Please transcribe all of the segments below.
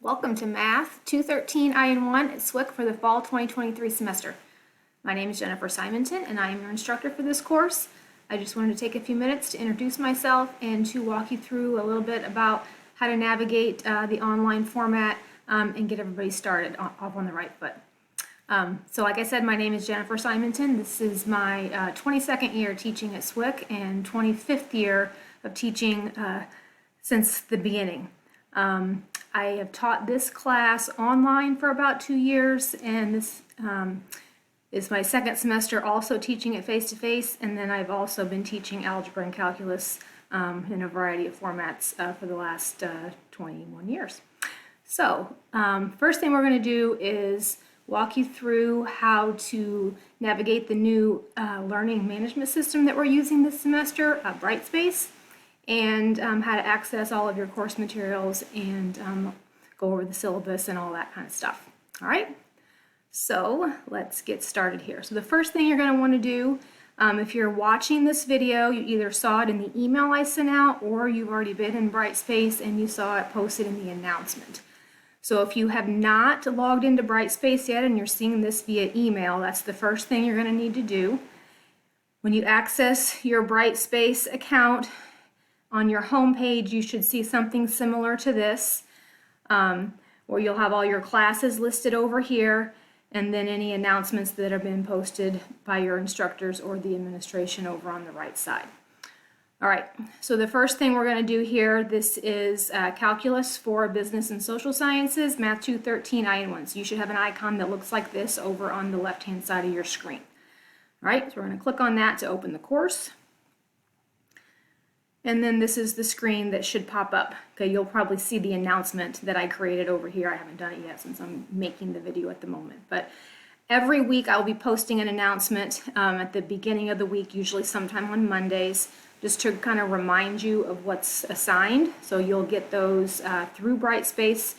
Welcome to Math 213 IN1 at SWIC for the Fall 2023 semester. My name is Jennifer Simonton and I am your instructor for this course. I just wanted to take a few minutes to introduce myself and to walk you through a little bit about how to navigate the online format and get everybody started off on the right foot. So like I said, my name is Jennifer Simonton. This is my 22nd year teaching at SWIC and 25th year of teaching since the beginning. I have taught this class online for about 2 years, and this is my second semester also teaching it face-to-face, and then I've also been teaching algebra and calculus in a variety of formats for the last 21 years. So first thing we're going to do is walk you through how to navigate the new learning management system that we're using this semester, Brightspace, and how to access all of your course materials and go over the syllabus and all that kind of stuff. All right, so let's get started here. So the first thing you're going to want to do, if you're watching this video, you either saw it in the email I sent out or you've already been in Brightspace and you saw it posted in the announcement. So if you have not logged into Brightspace yet and you're seeing this via email, that's the first thing you're going to need to do. When you access your Brightspace account, on your home page, you should see something similar to this, where you'll have all your classes listed over here, and then any announcements that have been posted by your instructors or the administration over on the right side. All right, so the first thing we're going to do here, this is Calculus for Business and Social Sciences, Math 213 IN1. So you should have an icon that looks like this over on the left-hand side of your screen. All right, so we're going to click on that to open the course. And then this is the screen that should pop up. Okay, you'll probably see the announcement that I created over here. I haven't done it yet since I'm making the video at the moment. But every week I'll be posting an announcement at the beginning of the week, usually sometime on Mondays, just to kind of remind you of what's assigned. So you'll get those through Brightspace.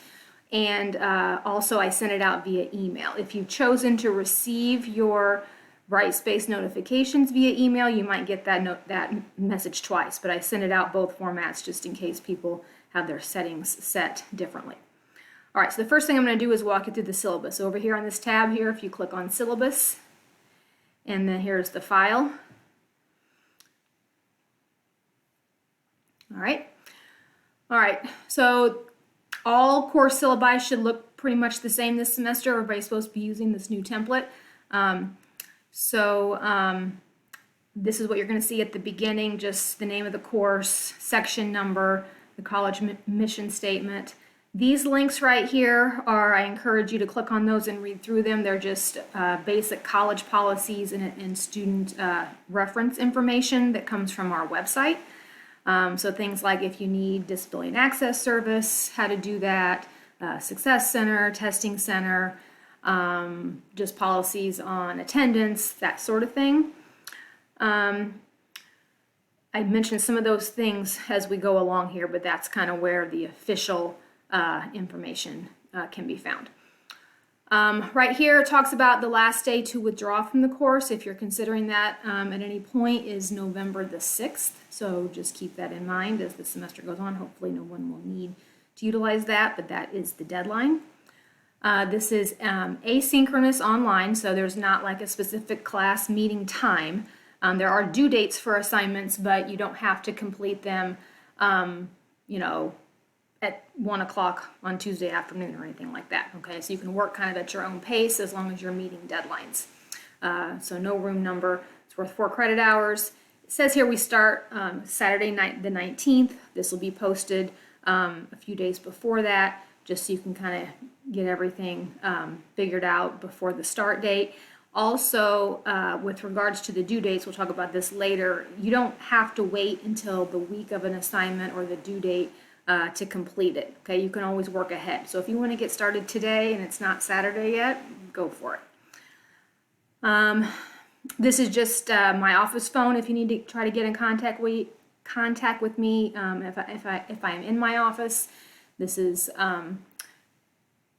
And also I send it out via email. If you've chosen to receive your Brightspace notifications via email, you might get that message twice, but I send it out both formats just in case people have their settings set differently. All right, so the first thing I'm going to do is walk you through the syllabus. Over here on this tab here, if you click on syllabus, and then here's the file. All right, so all course syllabi should look pretty much the same this semester. Everybody's supposed to be using this new template. This is what you're going to see at the beginning, just the name of the course, section number, the college mission statement. These links right here I encourage you to click on those and read through them. They're just basic college policies and student reference information that comes from our website. So things like if you need disability and access service, how to do that, Success Center, Testing Center, just policies on attendance, that sort of thing. I mentioned some of those things as we go along here, but that's kind of where the official information can be found. Right here it talks about the last day to withdraw from the course, if you're considering that at any point, is November the 6th. So just keep that in mind as the semester goes on. Hopefully no one will need to utilize that, but that is the deadline. This is asynchronous online, so there's not like a specific class meeting time. There are due dates for assignments, but you don't have to complete them, at 1 o'clock on Tuesday afternoon or anything like that. Okay, so you can work kind of at your own pace as long as you're meeting deadlines. So no room number. It's worth 4 credit hours. It says here we start Saturday night, the 19th. This will be posted a few days before that, just so you can kind of get everything figured out before the start date. Also, with regards to the due dates, we'll talk about this later, you don't have to wait until the week of an assignment or the due date to complete it. Okay, you can always work ahead. So if you want to get started today and it's not Saturday yet, go for it. This is just my office phone if you need to try to get in contact with me if I'm in my office. This is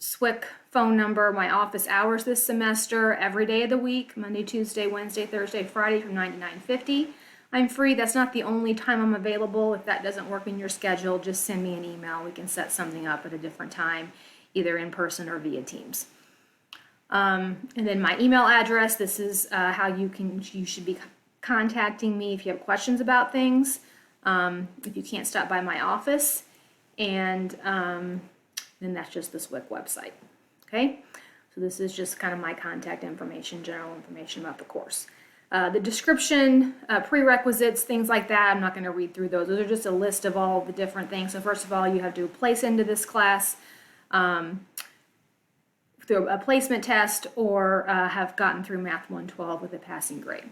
SWIC phone number, my office hours this semester, every day of the week, Monday, Tuesday, Wednesday, Thursday, Friday from 9 to 9:50. I'm free. That's not the only time I'm available. If that doesn't work in your schedule, just send me an email. We can set something up at a different time. either in person or via Teams. And then my email address, this is how you should be contacting me if you have questions about things, if you can't stop by my office, and then that's just the SWIC website. Okay, so this is just kind of my contact information, general information about the course. The description, prerequisites, things like that, I'm not going to read through those. Those are just a list of all the different things. So first of all, you have to place into this class through a placement test or have gotten through Math 112 with a passing grade.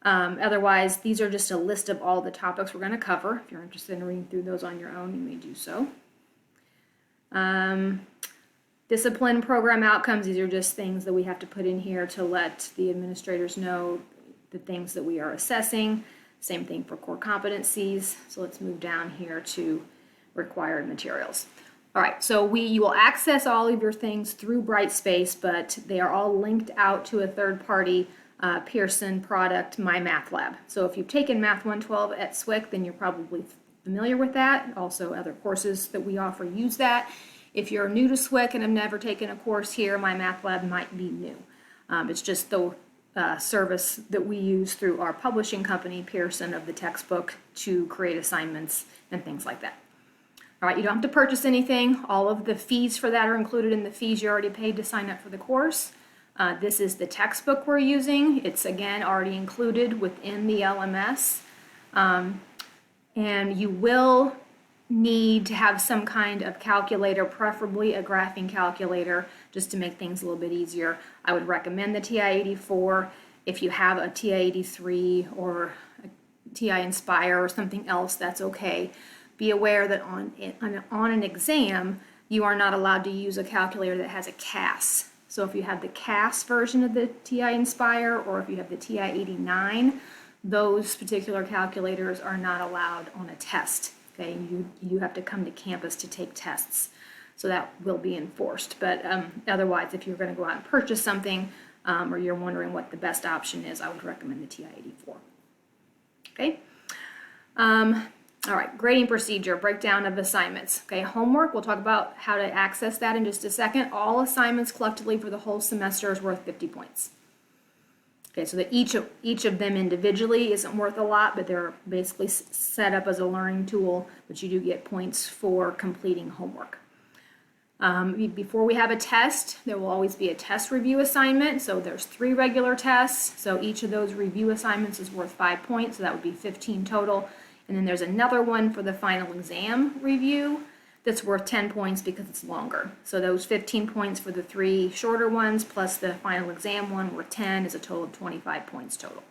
Otherwise, these are just a list of all the topics we're going to cover. If you're interested in reading through those on your own, you may do so. Discipline program outcomes, these are just things that we have to put in here to let the administrators know the things that we are assessing. Same thing for core competencies. So let's move down here to required materials. All right, so you will access all of your things through Brightspace, but they are all linked out to a third-party Pearson product, MyMathLab. So if you've taken Math 112 at SWIC, then you're probably familiar with that. Also, other courses that we offer use that. If you're new to SWIC and have never taken a course here, MyMathLab might be new. It's just the service that we use through our publishing company, Pearson, of the textbook to create assignments and things like that. All right, you don't have to purchase anything. All of the fees for that are included in the fees you already paid to sign up for the course. This is the textbook we're using. It's, again, already included within the LMS. And you will need to have some kind of calculator, preferably a graphing calculator, just to make things a little bit easier. I would recommend the TI-84. If you have a TI-83 or a TI-Nspire or something else, that's okay. Be aware that on an exam, you are not allowed to use a calculator that has a CAS. So if you have the CAS version of the TI-Nspire or if you have the TI-89, those particular calculators are not allowed on a test. Okay, you have to come to campus to take tests, so that will be enforced. But otherwise, if you're going to go out and purchase something or you're wondering what the best option is, I would recommend the TI-84. Okay. All right, grading procedure, breakdown of assignments. Okay, homework, we'll talk about how to access that in just a second. All assignments collectively for the whole semester is worth 50 points. Okay, so that each of them individually isn't worth a lot, but they're basically set up as a learning tool, but you do get points for completing homework. Before we have a test, there will always be a test review assignment. So there's 3 regular tests. So each of those review assignments is worth 5 points. So that would be 15 total. And then there's another one for the final exam review that's worth 10 points because it's longer. So those 15 points for the 3 shorter ones plus the final exam one worth 10 is a total of 25 points total.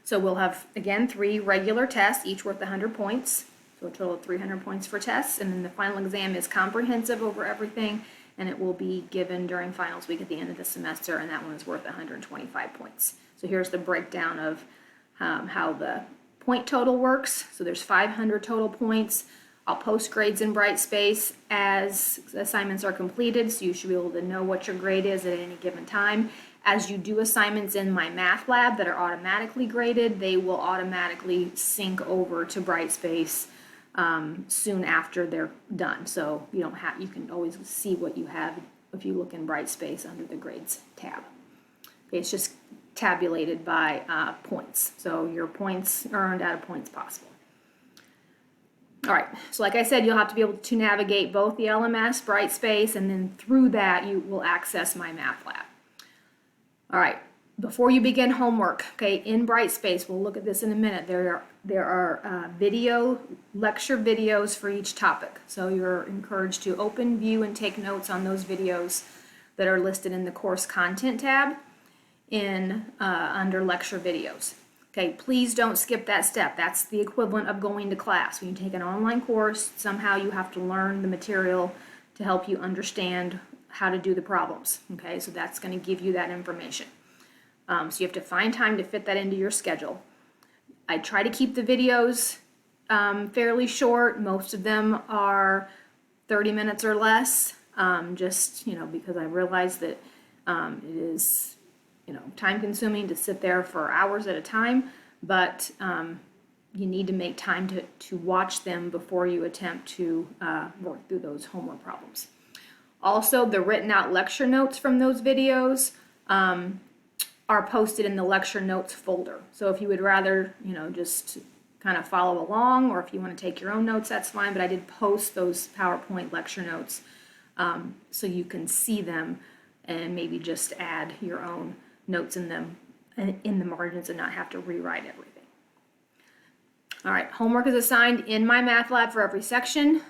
So we'll have, again, 3 regular tests, each worth 100 points. So a total of 300 points for tests. And then the final exam is comprehensive over everything, and it will be given during finals week at the end of the semester, and that one is worth 125 points. So here's the breakdown of how the point total works. So there's 500 total points. I'll post grades in Brightspace as assignments are completed, so you should be able to know what your grade is at any given time. As you do assignments in MyMathLab that are automatically graded, they will automatically sync over to Brightspace soon after they're done. So you can always see what you have if you look in Brightspace under the grades tab. Okay, it's just tabulated by points. So your points earned out of points possible. All right, so like I said, you'll have to be able to navigate both the LMS, Brightspace, and then through that you will access MyMathLab. All right, before you begin homework, okay, in Brightspace, we'll look at this in a minute, there are lecture videos for each topic. So you're encouraged to open, view, and take notes on those videos that are listed in the course content tab under lecture videos. Okay, please don't skip that step. That's the equivalent of going to class. When you take an online course, somehow you have to learn the material to help you understand how to do the problems. Okay, so that's going to give you that information. So you have to find time to fit that into your schedule. I try to keep the videos fairly short. Most of them are 30 minutes or less, just, because I realize that it is, time consuming to sit there for hours at a time, but you need to make time to watch them before you attempt to work through those homework problems. Also, the written out lecture notes from those videos are posted in the lecture notes folder. So if you would rather, just kind of follow along, or if you want to take your own notes, that's fine. But I did post those PowerPoint lecture notes so you can see them and maybe just add your own notes in them in the margins and not have to rewrite everything. All right, homework is assigned in MyMathLab for every section.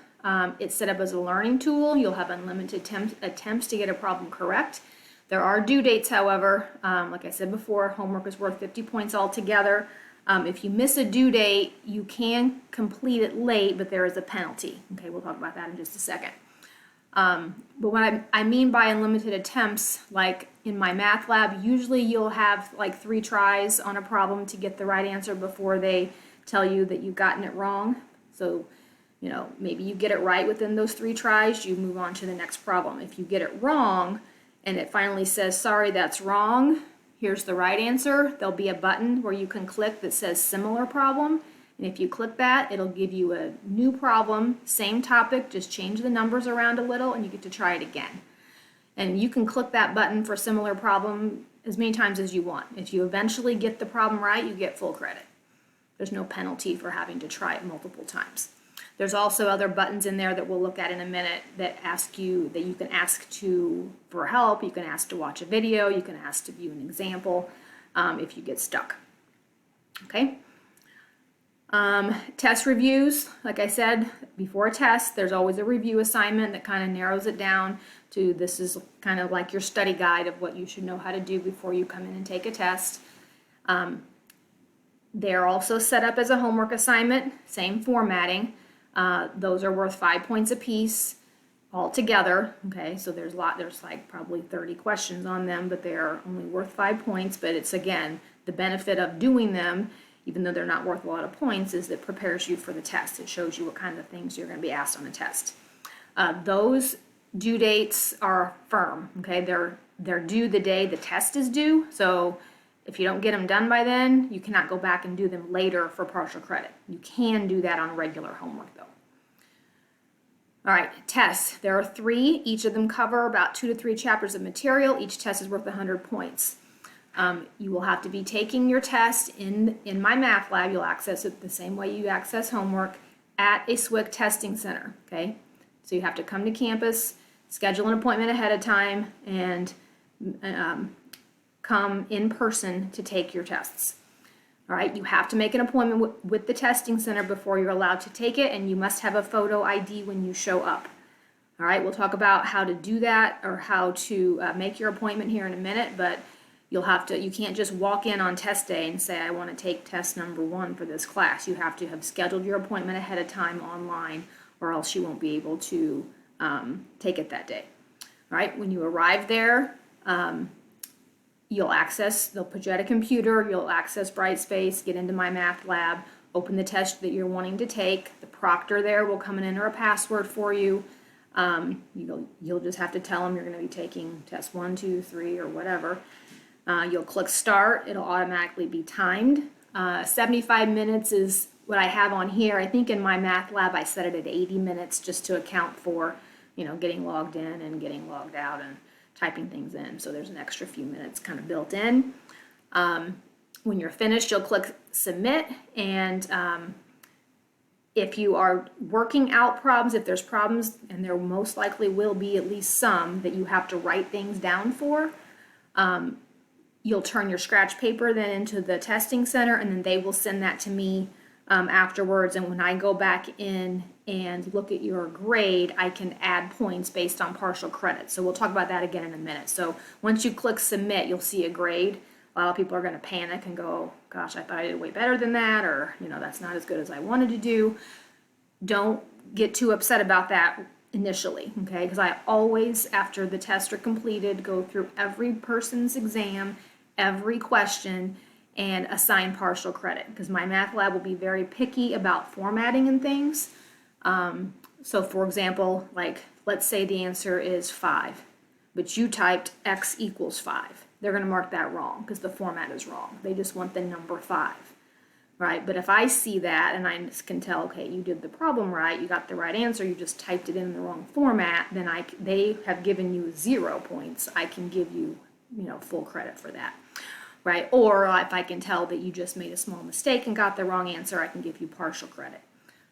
It's set up as a learning tool. You'll have unlimited attempts to get a problem correct. There are due dates, however. Like I said before, homework is worth 50 points altogether. If you miss a due date, you can complete it late, but there is a penalty. Okay, we'll talk about that in just a second. But what I mean by unlimited attempts, like in MyMathLab, usually you'll have like 3 tries on a problem to get the right answer before they tell you that you've gotten it wrong. So, maybe you get it right within those 3 tries, you move on to the next problem. If you get it wrong and it finally says, sorry, that's wrong, here's the right answer, there'll be a button where you can click that says similar problem. And if you click that, it'll give you a new problem, same topic, just change the numbers around a little and you get to try it again. And you can click that button for similar problem as many times as you want. If you eventually get the problem right, you get full credit. There's no penalty for having to try it multiple times. There's also other buttons in there that we'll look at in a minute that you can ask for help. You can ask to watch a video. You can ask to view an example if you get stuck. Okay. Test reviews, like I said, before a test, there's always a review assignment that kind of narrows it down to this is kind of like your study guide of what you should know how to do before you come in and take a test. They're also set up as a homework assignment, same formatting. Those are worth 5 points apiece altogether. Okay, so there's like probably 30 questions on them, but they're only worth 5 points. But it's, again, the benefit of doing them, even though they're not worth a lot of points, is that it prepares you for the test. It shows you what kind of things you're going to be asked on the test. Those due dates are firm. Okay, they're due the day the test is due. So if you don't get them done by then, you cannot go back and do them later for partial credit. You can do that on regular homework, though. All right, tests. There are 3. Each of them cover about 2 to 3 chapters of material. Each test is worth 100 points. You will have to be taking your test in MyMathLab. You'll access it the same way you access homework at a SWIC testing center. Okay, so you have to come to campus, schedule an appointment ahead of time, and come in person to take your tests. All right, you have to make an appointment with the testing center before you're allowed to take it, and you must have a photo ID when you show up. All right, we'll talk about how to do that or how to make your appointment here in a minute, but you can't just walk in on test day and say, I want to take test number 1 for this class. You have to have scheduled your appointment ahead of time online, or else you won't be able to take it that day. All right, when you arrive there, they'll put you at a computer, you'll access Brightspace, get into MyMathLab, open the test that you're wanting to take. The proctor there will come and enter a password for you. You'll just have to tell them you're going to be taking test 1, 2, 3, or whatever. You'll click start, it'll automatically be timed. 75 minutes is what I have on here. I think in MyMathLab I set it at 80 minutes just to account for, getting logged in and getting logged out and typing things in. So there's an extra few minutes kind of built in. When you're finished, you'll click submit, and if you are working out problems, if there's problems, and there most likely will be at least some that you have to write things down for, you'll turn your scratch paper then into the testing center, and then they will send that to me afterwards. And when I go back in and look at your grade, I can add points based on partial credit. So we'll talk about that again in a minute. So once you click submit, you'll see a grade. A lot of people are going to panic and go, gosh, I thought I did way better than that, or that's not as good as I wanted to do. Don't get too upset about that initially, okay? Because I always, after the tests are completed, go through every person's exam, every question, and assign partial credit, because MyMathLab will be very picky about formatting and things. So for example, let's say the answer is 5, but you typed x equals 5. They're going to mark that wrong because the format is wrong. They just want the number 5. right? But if I see that and I can tell, okay, you did the problem right, you got the right answer, you just typed it in the wrong format, then they have given you 0 points. I can give you, full credit for that, right? Or if I can tell that you just made a small mistake and got the wrong answer, I can give you partial credit,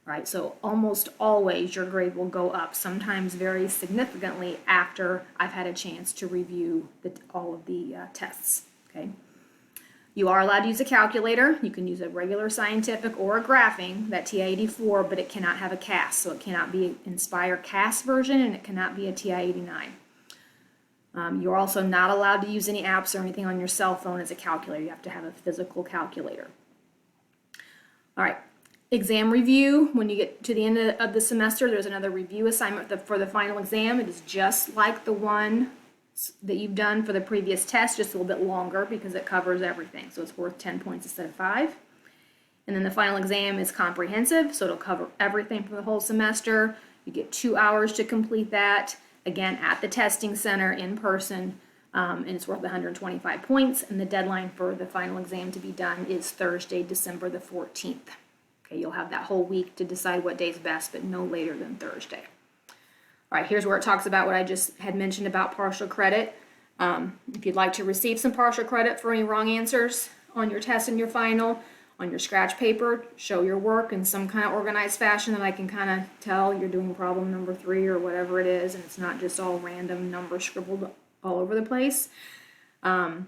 right? So almost always your grade will go up, sometimes very significantly after I've had a chance to review all of the tests, okay? You are allowed to use a calculator. You can use a regular scientific or a graphing, that TI-84, but it cannot have a CAS. So it cannot be an Inspire CAS version, and it cannot be a TI-89. You're also not allowed to use any apps or anything on your cell phone as a calculator. You have to have a physical calculator. All right, exam review. When you get to the end of the semester, there's another review assignment for the final exam. It is just like the one that you've done for the previous test, just a little bit longer because it covers everything. So it's worth 10 points instead of 5. And then the final exam is comprehensive, so it'll cover everything for the whole semester. You get 2 hours to complete that, again, at the testing center in person, and it's worth 125 points. And the deadline for the final exam to be done is Thursday, December the 14th. Okay, you'll have that whole week to decide what day is best, but no later than Thursday. All right, here's where it talks about what I just had mentioned about partial credit. If you'd like to receive some partial credit for any wrong answers on your test and your final, on your scratch paper, show your work in some kind of organized fashion that I can kind of tell you're doing problem number 3 or whatever it is, and it's not just all random numbers scribbled all over the place. So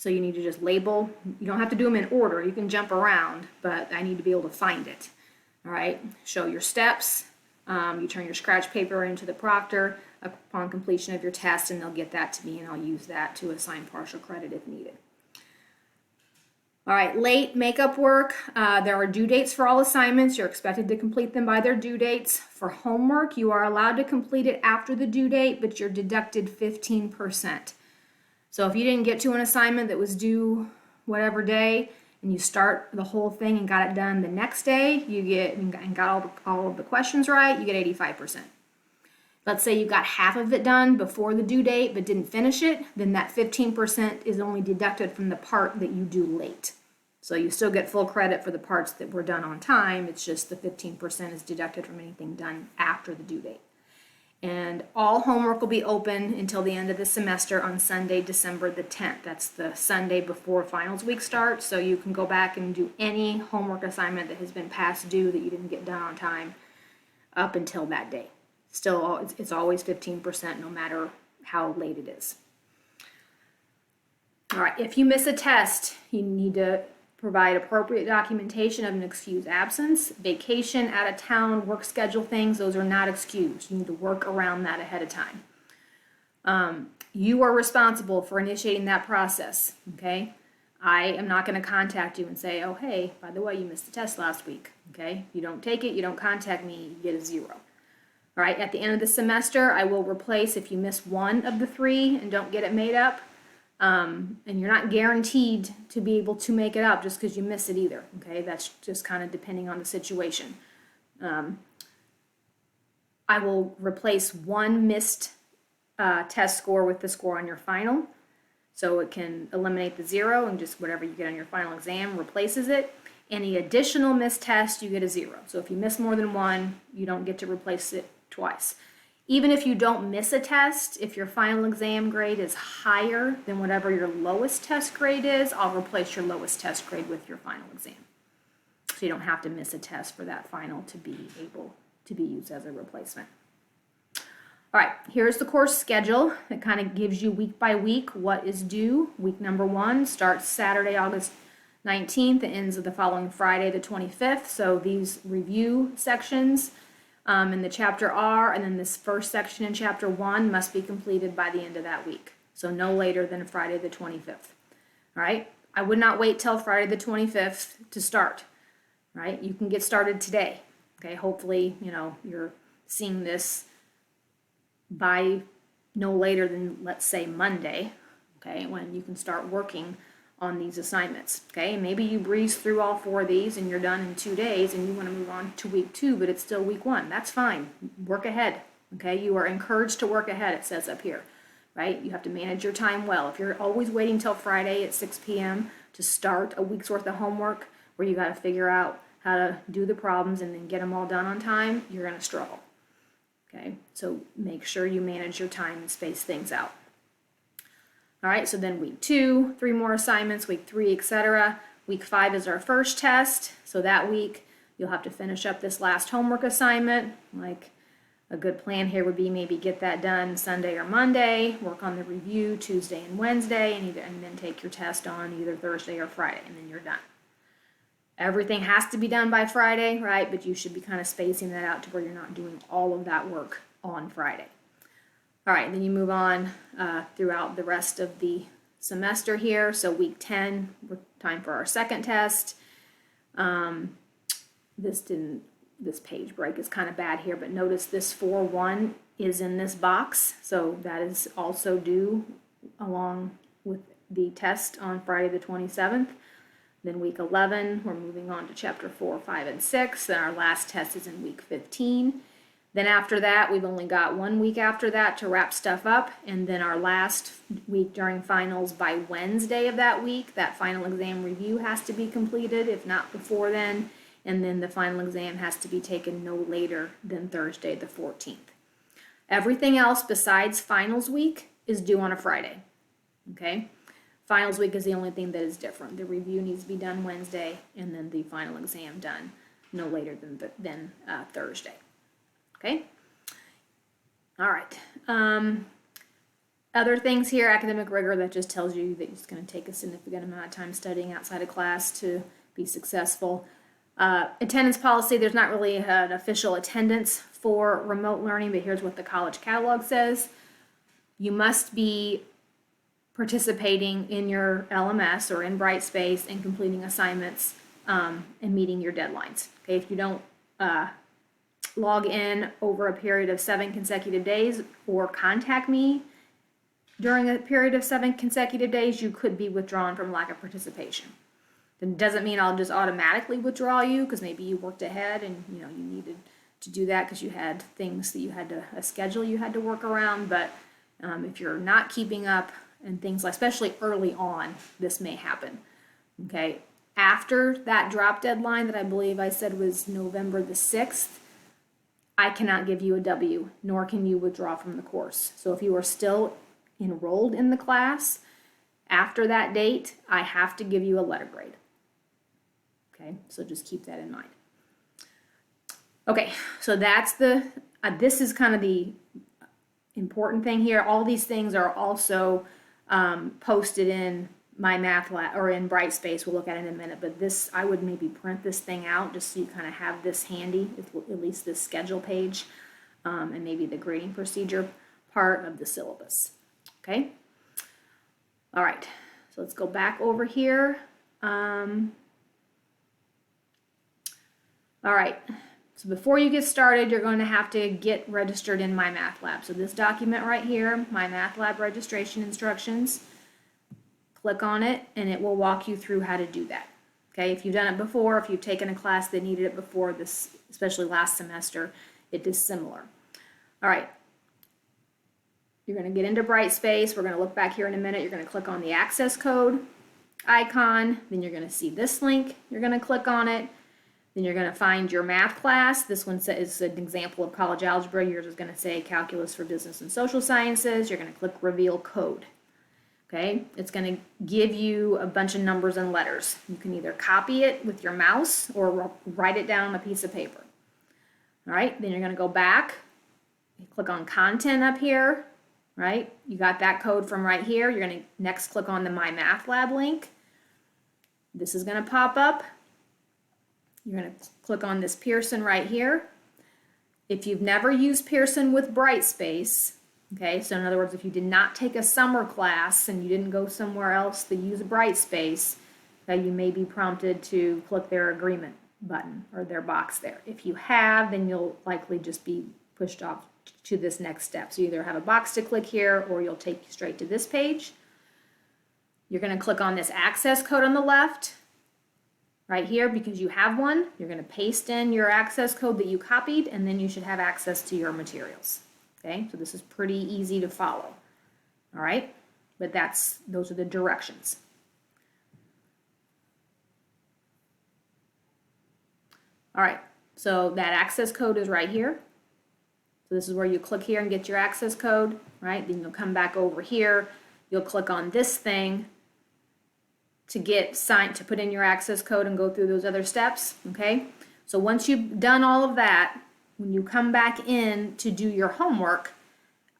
you need to just label. You don't have to do them in order. You can jump around, but I need to be able to find it. All right, show your steps. You turn your scratch paper into the proctor upon completion of your test, and they'll get that to me, and I'll use that to assign partial credit if needed. All right, late makeup work. There are due dates for all assignments. You're expected to complete them by their due dates. For homework, you are allowed to complete it after the due date, but you're deducted 15%. So if you didn't get to an assignment that was due whatever day, and you start the whole thing and got it done the next day, and got all of the questions right, you get 85%. Let's say you got half of it done before the due date but didn't finish it, then that 15% is only deducted from the part that you do late. So you still get full credit for the parts that were done on time, it's just the 15% is deducted from anything done after the due date. And all homework will be open until the end of the semester on Sunday, December the 10th. That's the Sunday before finals week starts, so you can go back and do any homework assignment that has been past due that you didn't get done on time up until that day. Still, it's always 15% no matter how late it is. All right, if you miss a test, you need to provide appropriate documentation of an excused absence. Vacation, out of town, work schedule things, those are not excused. You need to work around that ahead of time. You are responsible for initiating that process, okay? I am not going to contact you and say, oh, hey, by the way, you missed the test last week, okay? You don't take it, you don't contact me, you get a 0. All right, at the end of the semester, I will replace if you miss one of the 3 and don't get it made up. And you're not guaranteed to be able to make it up just because you miss it either, okay? That's just kind of depending on the situation. I will replace one missed test score with the score on your final, so it can eliminate the 0 and just whatever you get on your final exam replaces it. Any additional missed test, you get a 0. So if you miss more than one, you don't get to replace it twice. Even if you don't miss a test, if your final exam grade is higher than whatever your lowest test grade is, I'll replace your lowest test grade with your final exam. So you don't have to miss a test for that final to be able to be used as a replacement. All right, here's the course schedule. It kind of gives you week by week what is due. Week number 1 starts Saturday, August 19th. It ends the following Friday, the 25th. So these review sections in the chapter R, and then this first section in chapter 1 must be completed by the end of that week. So no later than Friday the 25th. All right, I would not wait till Friday the 25th to start. Right, you can get started today. Okay, hopefully, you're seeing this by no later than, let's say, Monday, okay, when you can start working on these assignments, okay? Maybe you breeze through all 4 of these and you're done in 2 days and you want to move on to week 2, but it's still week 1. That's fine. Work ahead, okay? You are encouraged to work ahead, it says up here, right? You have to manage your time well. If you're always waiting till Friday at 6 p.m. to start a week's worth of homework, where you got to figure out how to do the problems and then get them all done on time, you're going to struggle. Okay, so make sure you manage your time and space things out. All right, so then week 2, 3 more assignments, week 3, etc. Week 5 is our first test. So that week, you'll have to finish up this last homework assignment. Like a good plan here would be maybe get that done Sunday or Monday, work on the review Tuesday and Wednesday, and then take your test on either Thursday or Friday, and then you're done. Everything has to be done by Friday, right? But you should be kind of spacing that out to where you're not doing all of that work on Friday. All right, then you move on throughout the rest of the semester here. So week 10, time for our second test. This page break is kind of bad here, but notice this 4-1 is in this box. So that is also due along with the test on Friday the 27th. Then week 11, we're moving on to chapter 4, 5, and 6. Then our last test is in week 15. Then after that, we've only got 1 week after that to wrap stuff up. And then our last week during finals, by Wednesday of that week, that final exam review has to be completed, if not before then. And then the final exam has to be taken no later than Thursday the 14th. Everything else besides finals week is due on a Friday. Okay? Finals week is the only thing that is different. The review needs to be done Wednesday, and then the final exam done no later than Thursday. Okay? All right. Other things here, academic rigor, that just tells you that it's going to take a significant amount of time studying outside of class to be successful. Attendance policy, there's not really an official attendance for remote learning, but here's what the college catalog says. You must be participating in your LMS or in Brightspace and completing assignments and meeting your deadlines. Okay, if you don't log in over a period of 7 consecutive days or contact me during a period of 7 consecutive days, you could be withdrawn from lack of participation. That doesn't mean I'll just automatically withdraw you, because maybe you worked ahead and you needed to do that because you had things that you had to, a schedule you had to work around. But if you're not keeping up and things like, especially early on, this may happen. Okay, after that drop deadline that I believe I said was November the 6th, I cannot give you a W, nor can you withdraw from the course. So if you are still enrolled in the class after that date, I have to give you a letter grade. Okay, so just keep that in mind. Okay, so that's this is kind of the important thing here. All these things are also posted in MyMathLab or in Brightspace. We'll look at it in a minute, but this, I would maybe print this thing out just so you kind of have this handy, at least this schedule page, and maybe the grading procedure part of the syllabus. Okay? All right, so let's go back over here. All right, so before you get started, you're going to have to get registered in MyMathLab. So this document right here, MyMathLab registration instructions, click on it and it will walk you through how to do that. Okay, if you've done it before, if you've taken a class that needed it before, this, especially last semester, it is similar. All right, you're going to get into Brightspace. We're going to look back here in a minute. You're going to click on the access code icon. Then you're going to see this link. You're going to click on it. Then you're going to find your math class. This one is an example of college algebra. Yours is going to say Calculus for Business and Social Sciences. You're going to click Reveal Code. Okay, it's going to give you a bunch of numbers and letters. You can either copy it with your mouse or write it down on a piece of paper. All right, then you're going to go back. You click on Content up here. Right, you got that code from right here. You're going to next click on the MyMathLab link. This is going to pop up. You're going to click on this Pearson right here. If you've never used Pearson with Brightspace, okay, so in other words, if you did not take a summer class and you didn't go somewhere else to use Brightspace, you may be prompted to click their agreement button or their box there. If you have, then you'll likely just be pushed off to this next step. So you either have a box to click here or you'll take you straight to this page. You're going to click on this access code on the left right here because you have one. You're going to paste in your access code that you copied, and then you should have access to your materials. Okay, so this is pretty easy to follow. All right, but those are the directions. All right, so that access code is right here. So this is where you click here and get your access code, right? Then you'll come back over here. You'll click on this thing to get signed, to put in your access code and go through those other steps, okay? So once you've done all of that, when you come back in to do your homework,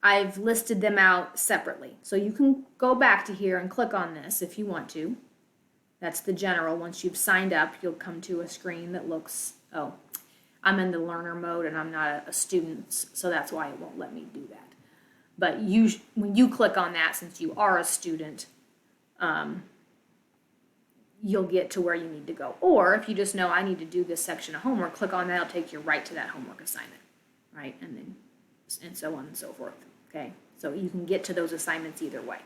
I've listed them out separately. So you can go back to here and click on this if you want to. That's the general. Once you've signed up, you'll come to a screen that looks, oh, I'm in the learner mode and I'm not a student, so that's why it won't let me do that. But when you click on that, since you are a student, you'll get to where you need to go. Or if you just know I need to do this section of homework, click on that, it'll take you right to that homework assignment, right? And so on and so forth, okay? So you can get to those assignments either way.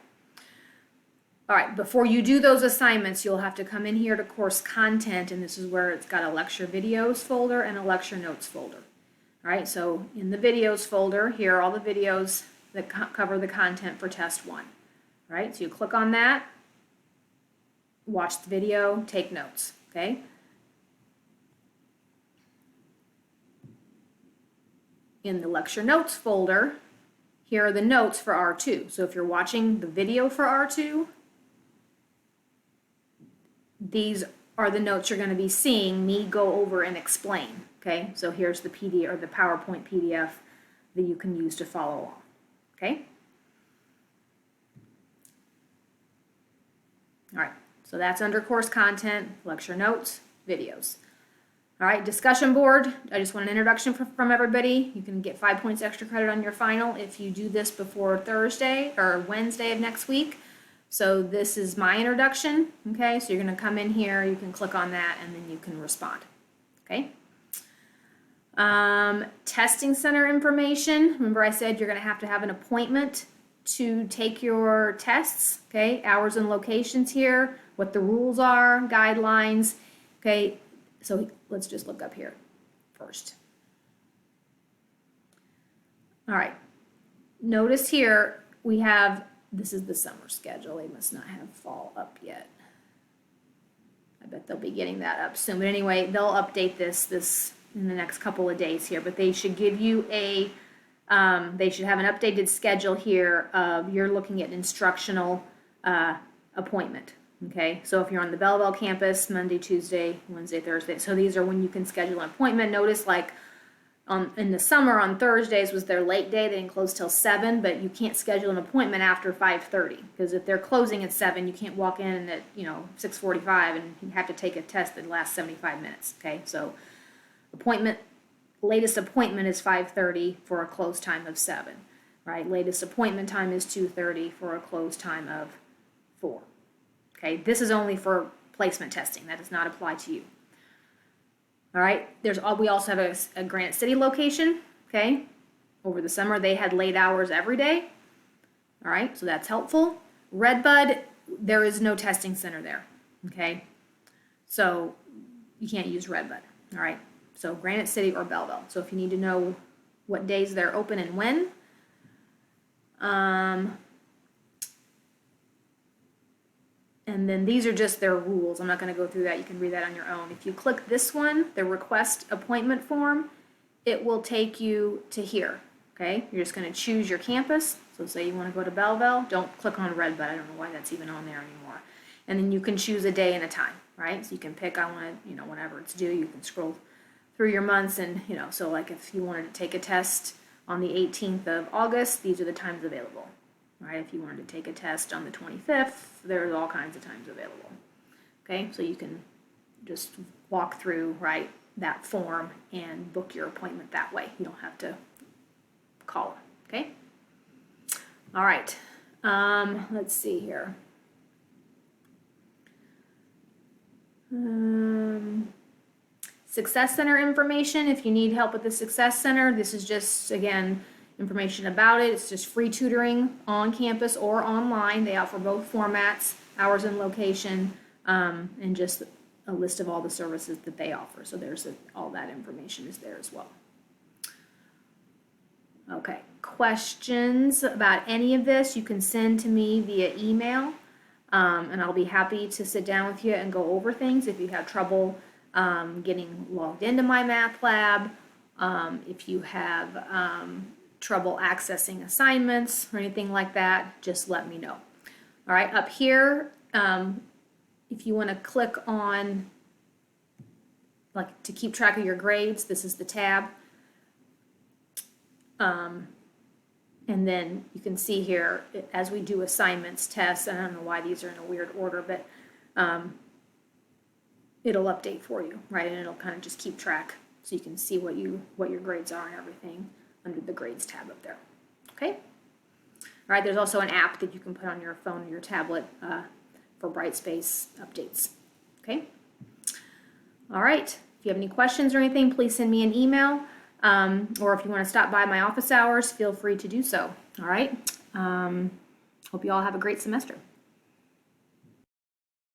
All right, before you do those assignments, you'll have to come in here to course content, and this is where it's got a lecture videos folder and a lecture notes folder. All right, so in the videos folder, here are all the videos that cover the content for test 1. All right, so you click on that, watch the video, take notes, okay? In the lecture notes folder, here are the notes for R2. So if you're watching the video for R2, these are the notes you're going to be seeing me go over and explain, okay? So here's the PDF or the PowerPoint PDF that you can use to follow along, okay? All right, so that's under course content, lecture notes, videos. All right, discussion board. I just want an introduction from everybody. You can get 5 points extra credit on your final if you do this before Thursday or Wednesday of next week. So this is my introduction, okay? So you're going to come in here, you can click on that, and then you can respond, okay? Testing center information. Remember I said you're going to have an appointment to take your tests, okay? Hours and locations here, what the rules are, guidelines, okay? So let's just look up here first. All right, notice here we have, this is the summer schedule. They must not have fall up yet. I bet they'll be getting that up soon. But anyway, they'll update this in the next couple of days here. But they should give you a, they should have an updated schedule here of you're looking at instructional appointment. Okay, so if you're on the Belleville campus, Monday, Tuesday, Wednesday, Thursday. So these are when you can schedule an appointment. Notice like in the summer on Thursdays was their late day. They didn't close till 7, but you can't schedule an appointment after 5:30 because if they're closing at 7, you can't walk in at 6:45 and you have to take a test that lasts 75 minutes. Okay, so latest appointment is 5:30 for a close time of 7. Right, latest appointment time is 2:30 for a close time of 4. Okay, this is only for placement testing. That does not apply to you. All right, we also have a Granite City location, okay? Over the summer, they had late hours every day. All right, so that's helpful. Redbud, there is no testing center there, okay? So you can't use Redbud, all right? So Granite City or Belleville. So if you need to know what days they're open and when, and then these are just their rules. I'm not going to go through that. You can read that on your own. If you click this one, the request appointment form, it will take you to here, okay? You're just going to choose your campus. So say you want to go to Belleville. Don't click on Redbud. I don't know why that's even on there anymore. And then you can choose a day and a time, right? So you can pick, I want to, whenever it's due, you can scroll through your months and, so like if you wanted to take a test on the 18th of August, these are the times available. Right, if you wanted to take a test on the 25th, there's all kinds of times available. Okay, so you can just walk through, right, that form and book your appointment that way. You don't have to call them, okay? All right, let's see here. Success Center information, if you need help with the Success Center, this is just, again, information about it. It's just free tutoring on campus or online. They offer both formats, hours and location, and just a list of all the services that they offer. So there's all that information is there as well. Okay, questions about any of this you can send to me via email, and I'll be happy to sit down with you and go over things. If you have trouble getting logged into MyMathLab. If you have trouble accessing assignments or anything like that, just let me know. All right, up here, if you want to click on, like, to keep track of your grades, this is the tab. And then you can see here, as we do assignments, tests, I don't know why these are in a weird order, but it'll update for you, right? And it'll kind of just keep track so you can see what your grades are and everything under the grades tab up there. Okay? All right, there's also an app that you can put on your phone or your tablet for Brightspace updates. Okay? All right, if you have any questions or anything, please send me an email. Or if you want to stop by my office hours, feel free to do so. All right? Hope you all have a great semester.